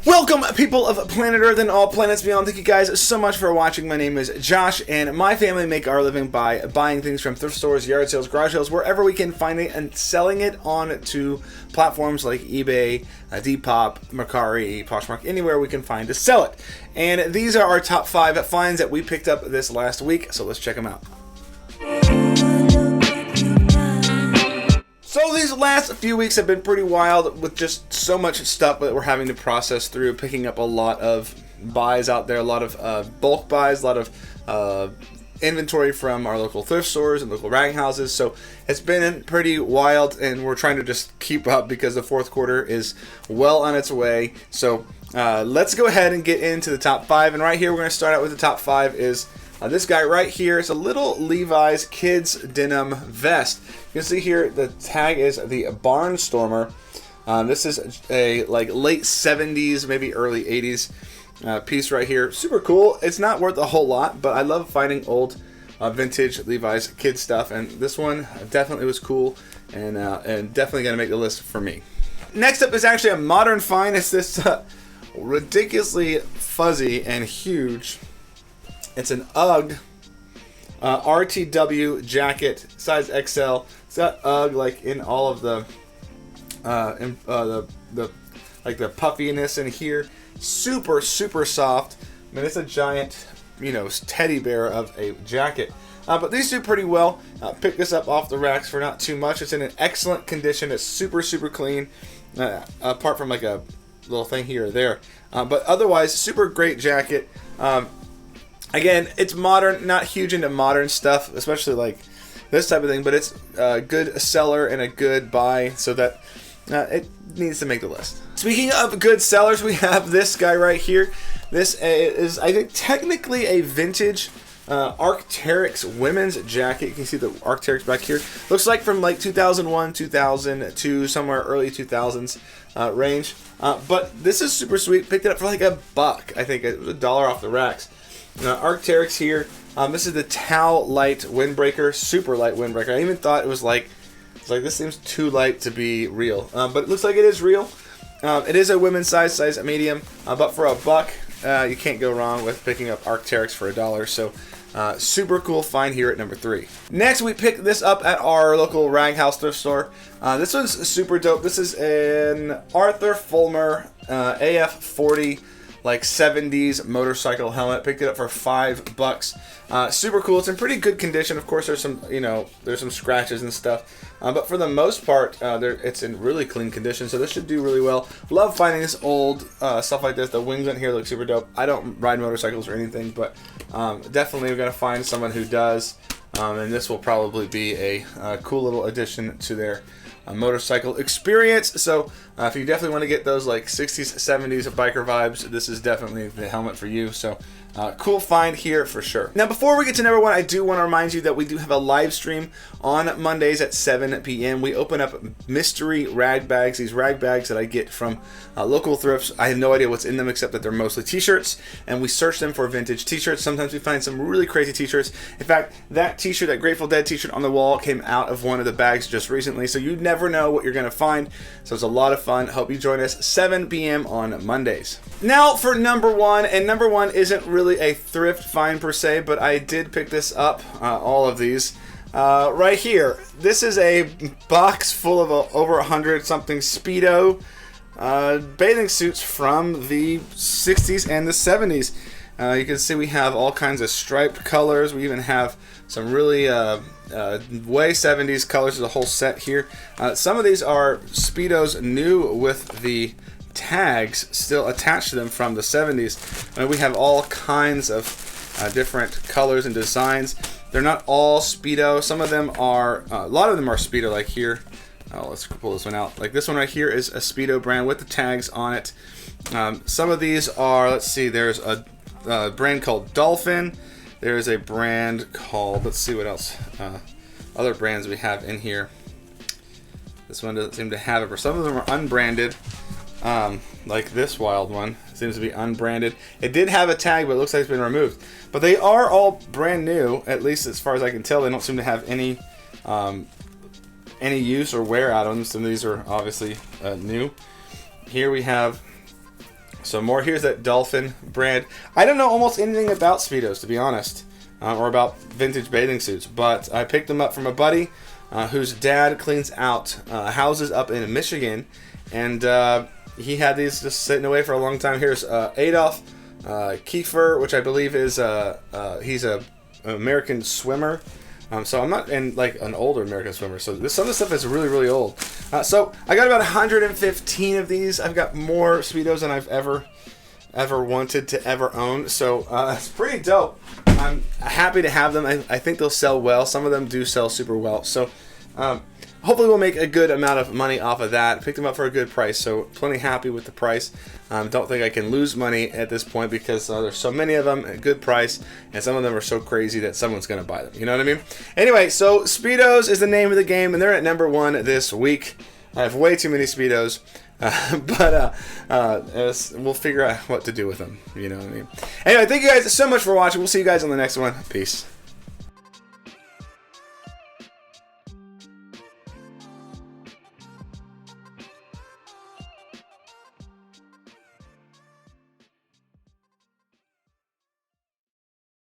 Welcome, people of planet Earth and all planets beyond. Thank you guys so much for watching. My name is Josh, and my family make our living by buying things from thrift stores, yard sales, garage sales, wherever we can find it, and selling it on to platforms like eBay, Depop, Mercari, Poshmark, anywhere we can find to sell it. And these are our top 5 finds that we picked up this last week, so let's check them out. So these last few weeks have been pretty wild with just so much stuff that we're having to process through, picking up a lot of buys out there, a lot of bulk buys, a lot of inventory from our local thrift stores and local rag houses. So it's been pretty wild, and we're trying to just keep up because the fourth quarter is well on its way. So let's go ahead and get into the top 5. And right here, we're going to start out with the top 5 is this guy right here. It's a little Levi's kids denim vest. You can see here the tag is the Barnstormer. This is a like late 70s, maybe early 80s piece right here. Super cool. It's not worth a whole lot, but I love finding old vintage Levi's kids stuff, and this one definitely was cool and definitely gonna make the list for me. Next up is actually a modern find. It's this ridiculously fuzzy and huge. It's an UGG RTW jacket, size XL. It's got UGG like in all of the like the puffiness in here. Super soft. I mean, it's a giant, teddy bear of a jacket. But these do pretty well. Pick this up off the racks for not too much. It's in an excellent condition. It's super clean. Apart from like a little thing here or there. But otherwise, super great jacket. Again, it's modern, not huge into modern stuff, especially like this type of thing, but it's a good seller and a good buy, so that it needs to make the list. Speaking of good sellers, we have this guy right here. This is, I think, technically a vintage Arcteryx women's jacket. You can see the Arcteryx back here. Looks like from like 2001, 2002, somewhere early 2000s range. But this is super sweet. Picked it up for like $1. I think it was $1 off the racks. Arcteryx here. This is the Tau Light windbreaker, super light windbreaker. I even thought it was like this seems too light to be real, but it looks like it is real. It is a women's size medium, but for $1, you can't go wrong with picking up Arcteryx for $1. So super cool find here at number 3. Next, we picked this up at our local rag house thrift store. This one's super dope. This is an Arthur Fulmer AF40. Like 70s motorcycle helmet. Picked it up for $5. Super cool. It's in pretty good condition. Of course, there's some scratches and stuff, but for the most part, it's in really clean condition. So this should do really well. Love finding this old stuff like this. The wings on here look super dope. I don't ride motorcycles or anything, but definitely we're gonna find someone who does, and this will probably be a cool little addition to their motorcycle experience. So if you definitely want to get those like 60s 70s biker vibes, this is definitely the helmet for you. So cool find here for sure. Now, before we get to number 1, I do want to remind you that we do have a live stream on Mondays at 7 p.m. We open up mystery rag bags, these rag bags that I get from local thrifts. I have no idea what's in them except that they're mostly t-shirts, and we search them for vintage t-shirts. Sometimes we find some really crazy t-shirts. In fact, that t-shirt, that Grateful Dead t-shirt on the wall, came out of one of the bags just recently, so you never know what you're going to find. So it's a lot of fun. Hope you join us 7 p.m. on Mondays. Now for number 1, and number 1 isn't really a thrift find per se, but I did pick this up, all of these. Right here, this is a box full of over 100 something Speedo bathing suits from the 60s and the 70s. You can see we have all kinds of striped colors. We even have some really way 70s colors. There's a whole set here. Some of these are Speedos new with the tags still attached to them from the 70s. And we have all kinds of different colors and designs. They're not all Speedo. Some of them are, a lot of them are Speedo, like here. Oh, let's pull this one out. Like this one right here is a Speedo brand with the tags on it. Some of these are, let's see, there's a brand called Dolphin. There's a brand called, let's see what else, other brands we have in here. This one doesn't seem to have it, but some of them are unbranded. Like this wild one seems to be unbranded. It did have a tag, but it looks like it's been removed. But they are all brand new, at least as far as I can tell. They don't seem to have any use or wear out of them. Some of these are obviously new. Here we have So more, here's that Dolphin brand. I don't know almost anything about Speedos, to be honest, or about vintage bathing suits, but I picked them up from a buddy whose dad cleans out houses up in Michigan, and he had these just sitting away for a long time. Here's Adolf Kiefer, which I believe is he's an American swimmer. So I'm not in like an older American swimmer. So some of the stuff is really, really old. So I got about 115 of these. I've got more Speedos than I've ever wanted to ever own. So it's pretty dope. I'm happy to have them. I think they'll sell well. Some of them do sell super well. So hopefully we'll make a good amount of money off of that. Picked them up for a good price, so plenty happy with the price. Don't think I can lose money at this point because there's so many of them at a good price, and some of them are so crazy that someone's going to buy them. You know what I mean? Anyway, so Speedos is the name of the game, and they're at number 1 this week. I have way too many Speedos, but we'll figure out what to do with them. You know what I mean? Anyway, thank you guys so much for watching. We'll see you guys on the next one. Peace.